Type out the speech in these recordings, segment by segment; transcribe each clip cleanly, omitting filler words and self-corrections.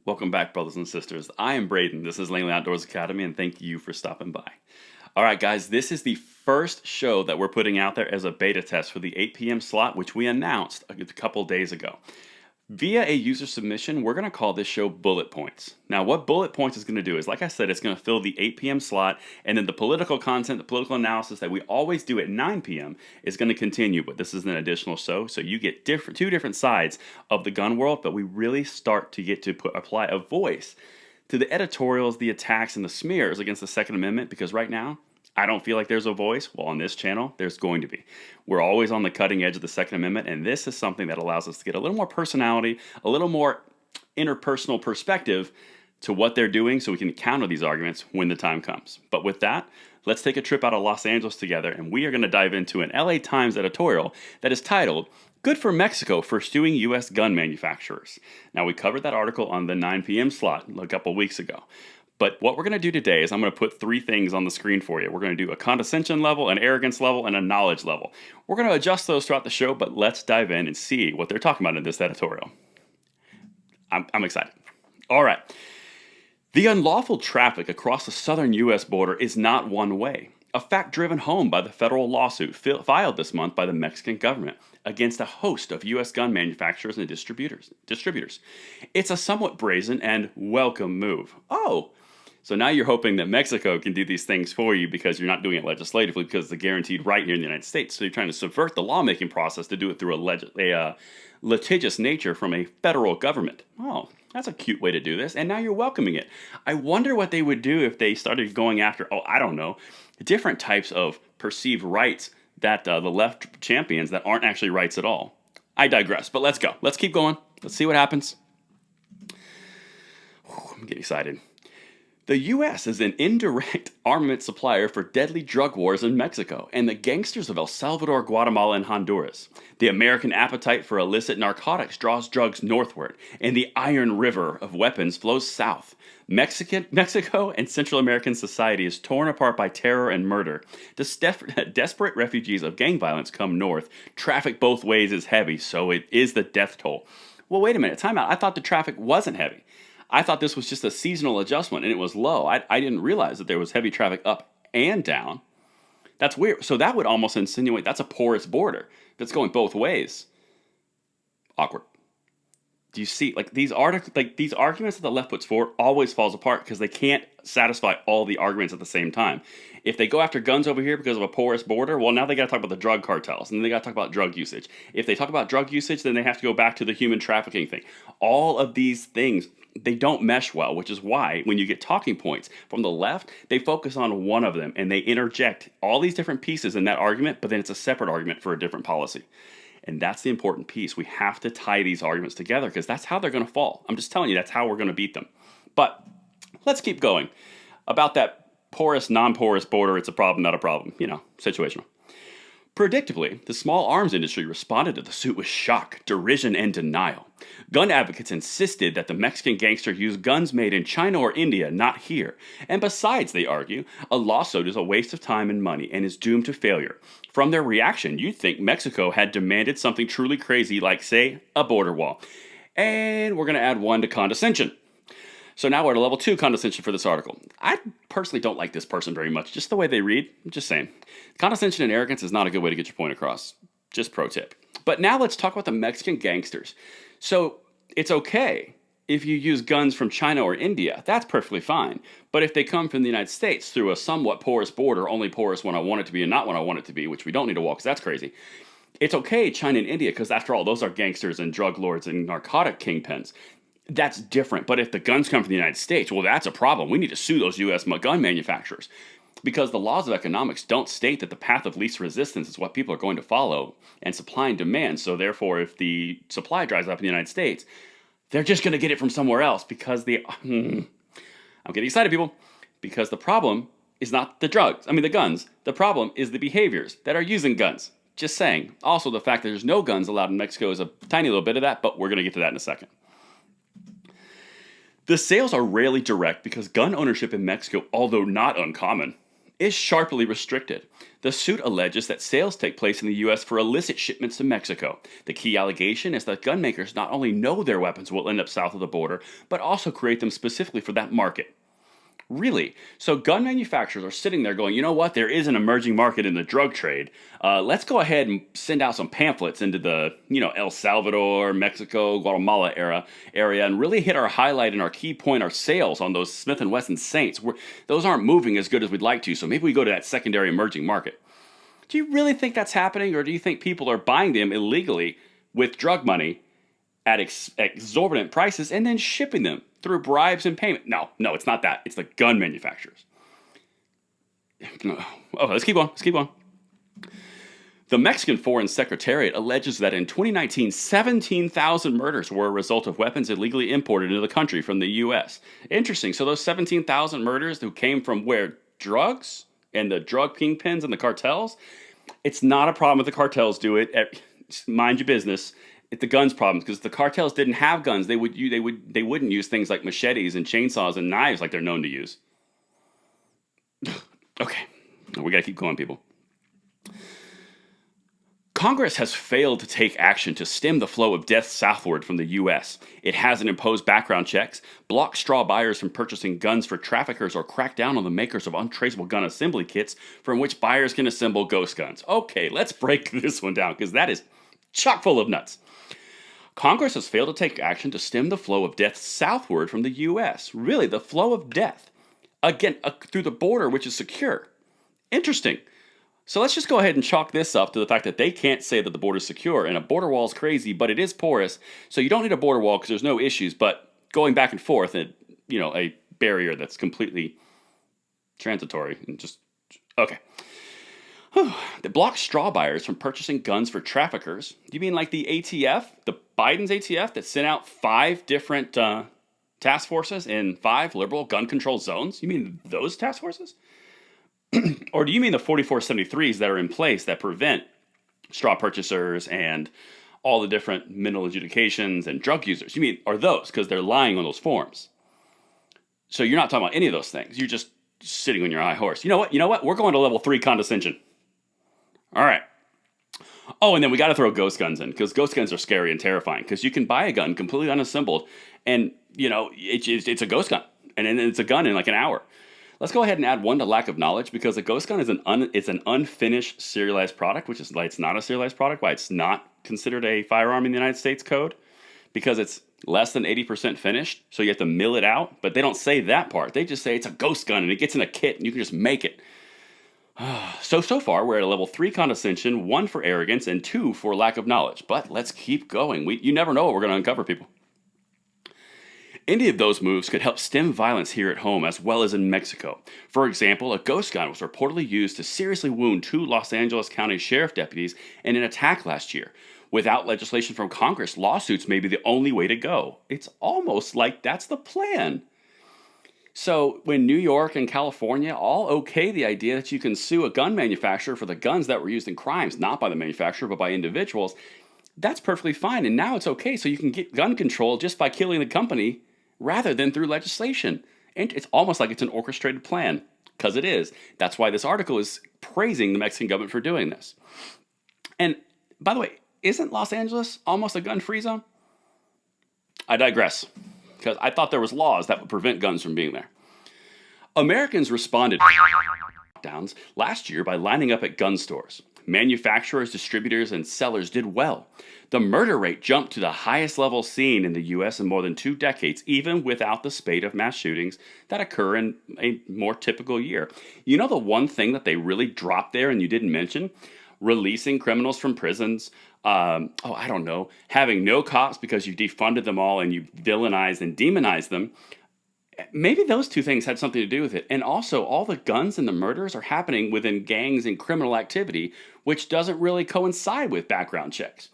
Welcome back, brothers and sisters. I am Braden. This is Langley Outdoors Academy, and thank you for stopping by. All right, guys, this is the first show that we're putting out there as a beta test for the 8 p.m. slot, which we announced a couple days ago. Via a user submission, we're going to call this show Bullet Points. Now, what Bullet Points is going to do is, like I said, it's going to fill the 8 p.m. slot, and then the political content, the political analysis that we always do at 9 p.m. is going to continue, but this is an additional show, so you get two different sides of the gun world, but we really start to get to apply a voice to the editorials, the attacks, and the smears against the Second Amendment, because right now, I don't feel like there's a voice. Well, on this channel, there's going to be. We're always on the cutting edge of the Second Amendment, and this is something that allows us to get a little more personality, a little more interpersonal perspective to what they're doing so we can counter these arguments when the time comes. But with that, let's take a trip out of Los Angeles together, and we are going to dive into an LA Times editorial that is titled, "Good for Mexico for Suing U.S. Gun Manufacturers." Now, we covered that article on the 9 p.m. slot a couple weeks ago. But what we're going to do today is I'm going to put three things on the screen for you. We're going to do a condescension level, an arrogance level, and a knowledge level. We're going to adjust those throughout the show, but let's dive in and see what they're talking about in this editorial. I'm excited. All right. The unlawful traffic across the southern U.S. border is not one way. A fact driven home by the federal lawsuit filed this month by the Mexican government against a host of U.S. gun manufacturers and distributors. It's a somewhat brazen and welcome move. Oh, so now you're hoping that Mexico can do these things for you because you're not doing it legislatively because it's a guaranteed right here in the United States. So you're trying to subvert the lawmaking process to do it through a litigious nature from a federal government. Oh, that's a cute way to do this. And now you're welcoming it. I wonder what they would do if they started going after, I don't know, different types of perceived rights that the left champions that aren't actually rights at all. I digress, but let's go. Let's keep going. Let's see what happens. I'm getting excited. The U.S. is an indirect armament supplier for deadly drug wars in Mexico and the gangsters of El Salvador, Guatemala, and Honduras. The American appetite for illicit narcotics draws drugs northward, and the iron river of weapons flows south. Mexico and Central American society is torn apart by terror and murder. Desperate refugees of gang violence come north. Traffic both ways is heavy, so it is the death toll. Well, wait a minute. Time out. I thought the traffic wasn't heavy. I thought this was just a seasonal adjustment, and it was low. I didn't realize that there was heavy traffic up and down. That's weird. So that would almost insinuate that's a porous border that's going both ways. Awkward. Do you see, these arguments that the left puts forward always falls apart because they can't satisfy all the arguments at the same time. If they go after guns over here because of a porous border, well, now they got to talk about the drug cartels, and then they got to talk about drug usage. If they talk about drug usage, then they have to go back to the human trafficking thing. All of these things, they don't mesh well, which is why when you get talking points from the left, they focus on one of them, and they interject all these different pieces in that argument, but then it's a separate argument for a different policy. And that's the important piece. We have to tie these arguments together because that's how they're going to fall. I'm just telling you, that's how we're going to beat them. But let's keep going. About that porous, non-porous border, it's a problem, not a problem. Situational. Predictably, the small arms industry responded to the suit with shock, derision, and denial. Gun advocates insisted that the Mexican gangster used guns made in China or India, not here. And besides, they argue, a lawsuit is a waste of time and money and is doomed to failure. From their reaction, you'd think Mexico had demanded something truly crazy like, say, a border wall. And we're going to add one to condescension. So now we're at a level 2 condescension for this article. I personally don't like this person very much, just the way they read. I'm just saying. Condescension and arrogance is not a good way to get your point across. Just pro tip. But now let's talk about the Mexican gangsters. So it's okay if you use guns from China or India. That's perfectly fine. But if they come from the United States through a somewhat porous border, only porous when I want it to be and not when I want it to be, which we don't need to walk because that's crazy. It's okay, China and India, because after all, those are gangsters and drug lords and narcotic kingpins. That's different. But if the guns come from the United States, well, that's a problem. We need to sue those U.S. gun manufacturers because the laws of economics don't state that the path of least resistance is what people are going to follow and supply and demand. So therefore, if the supply dries up in the United States, they're just going to get it from somewhere else because I'm getting excited, people, because the problem is not the guns. The problem is the behaviors that are using guns. Just saying. Also, the fact that there's no guns allowed in Mexico is a tiny little bit of that, but we're going to get to that in a second. The sales are rarely direct because gun ownership in Mexico, although not uncommon, is sharply restricted. The suit alleges that sales take place in the U.S. for illicit shipments to Mexico. The key allegation is that gun makers not only know their weapons will end up south of the border, but also create them specifically for that market. Really? So gun manufacturers are sitting there going, you know what? There is an emerging market in the drug trade. Let's go ahead and send out some pamphlets into the, El Salvador, Mexico, Guatemala area, and really hit our highlight and our key point, our sales on those Smith & Wesson Saints. Those aren't moving as good as we'd like to, so maybe we go to that secondary emerging market. Do you really think that's happening, or do you think people are buying them illegally with drug money at exorbitant prices and then shipping them through bribes and payment? No, it's not that. It's the gun manufacturers. Oh, let's keep on. The Mexican Foreign Secretariat alleges that in 2019, 17,000 murders were a result of weapons illegally imported into the country from the U.S. Interesting. So those 17,000 murders who came from where? Drugs? And the drug kingpins and the cartels? It's not a problem if the cartels do it. Mind your business. It's the guns problem, because if the cartels didn't have guns, they wouldn't use things like machetes and chainsaws and knives like they're known to use. Okay, we gotta keep going, people. Congress has failed to take action to stem the flow of deaths southward from the U.S. It hasn't imposed background checks, blocked straw buyers from purchasing guns for traffickers, or cracked down on the makers of untraceable gun assembly kits from which buyers can assemble ghost guns. Okay, let's break this one down, because that is chock full of nuts. Congress has failed to take action to stem the flow of death southward from the U.S. Really, the flow of death. Again, through the border, which is secure. Interesting. So let's just go ahead and chalk this up to the fact that they can't say that the border is secure. And a border wall is crazy, but it is porous. So you don't need a border wall because there's no issues. But going back and forth, and a barrier that's completely transitory and just okay. That blocks straw buyers from purchasing guns for traffickers. You mean like the ATF, the Biden's ATF that sent out 5 different task forces in 5 liberal gun control zones? You mean those task forces? Or do you mean the 4473s that are in place that prevent straw purchasers and all the different mental adjudications and drug users? You mean are those, because they're lying on those forms? So you're not talking about any of those things. You're just sitting on your high horse. You know what? We're going to level 3 condescension. All right. Oh, and then we got to throw ghost guns in, because ghost guns are scary and terrifying, because you can buy a gun completely unassembled and, it's a ghost gun, and then it's a gun in like an hour. Let's go ahead and add 1 to lack of knowledge, because a ghost gun is it's an unfinished serialized product, which is why it's not a serialized product, why it's not considered a firearm in the United States Code, because it's less than 80% finished, so you have to mill it out, but they don't say that part. They just say it's a ghost gun, and it gets in a kit, and you can just make it. So far, we're at a level 3 condescension, 1 for arrogance, and 2 for lack of knowledge. But let's keep going. You never know what we're going to uncover, people. Any of those moves could help stem violence here at home as well as in Mexico. For example, a ghost gun was reportedly used to seriously wound 2 Los Angeles County sheriff deputies in an attack last year. Without legislation from Congress, lawsuits may be the only way to go. It's almost like that's the plan. So when New York and California all okay the idea that you can sue a gun manufacturer for the guns that were used in crimes, not by the manufacturer but by individuals, that's perfectly fine. And now it's okay, so you can get gun control just by killing the company rather than through legislation. And it's almost like it's an orchestrated plan, because it is. That's why this article is praising the Mexican government for doing this. And by the way, isn't Los Angeles almost a gun-free zone? I digress, because I thought there was laws that would prevent guns from being there. Americans responded to lockdowns last year by lining up at gun stores. Manufacturers, distributors, and sellers did well. The murder rate jumped to the highest level seen in the U.S. in more than 2 decades, even without the spate of mass shootings that occur in a more typical year. You know the one thing that they really dropped there and you didn't mention? Releasing criminals from prisons. Having no cops because you defunded them all and you villainized and demonized them. Maybe those 2 things had something to do with it. And also, all the guns and the murders are happening within gangs and criminal activity, which doesn't really coincide with background checks.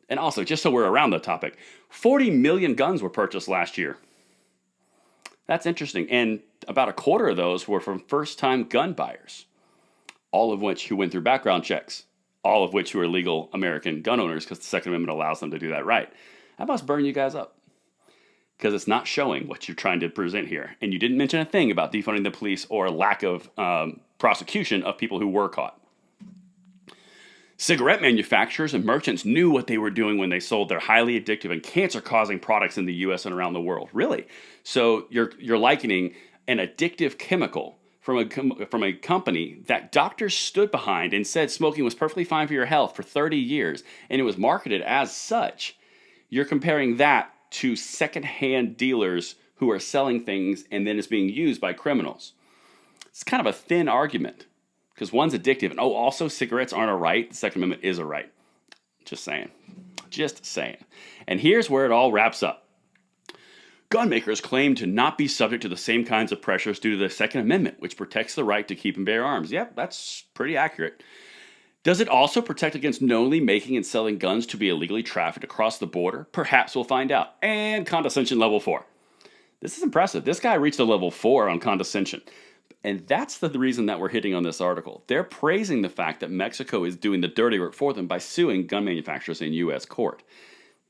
And also, just so we're around the topic, 40 million guns were purchased last year. That's interesting. And about a quarter of those were from first-time gun buyers, all of which who went through background checks, all of which who are legal American gun owners, because the Second Amendment allows them to do that right. That must burn you guys up, because it's not showing what you're trying to present here. And you didn't mention a thing about defunding the police or lack of prosecution of people who were caught. Cigarette manufacturers and merchants knew what they were doing when they sold their highly addictive and cancer-causing products in the US and around the world. Really? So you're likening an addictive chemical from a company that doctors stood behind and said smoking was perfectly fine for your health for 30 years, and it was marketed as such. You're comparing that to secondhand dealers who are selling things and then it's being used by criminals. It's kind of a thin argument because one's addictive and also cigarettes aren't a right. The Second Amendment is a right. Just saying. Just saying. And here's where it all wraps up. Gun makers claim to not be subject to the same kinds of pressures due to the Second Amendment, which protects the right to keep and bear arms. Yep, that's pretty accurate. Does it also protect against knowingly making and selling guns to be illegally trafficked across the border? Perhaps we'll find out. And condescension level 4. This is impressive. This guy reached a level 4 on condescension. And that's the reason that we're hitting on this article. They're praising the fact that Mexico is doing the dirty work for them by suing gun manufacturers in U.S. court.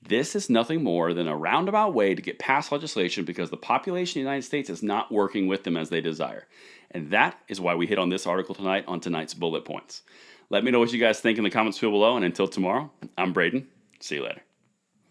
This is nothing more than a roundabout way to get past legislation because the population of the United States is not working with them as they desire. And that is why we hit on this article tonight on tonight's bullet points. Let me know what you guys think in the comments below, and until tomorrow, I'm Braden. See you later.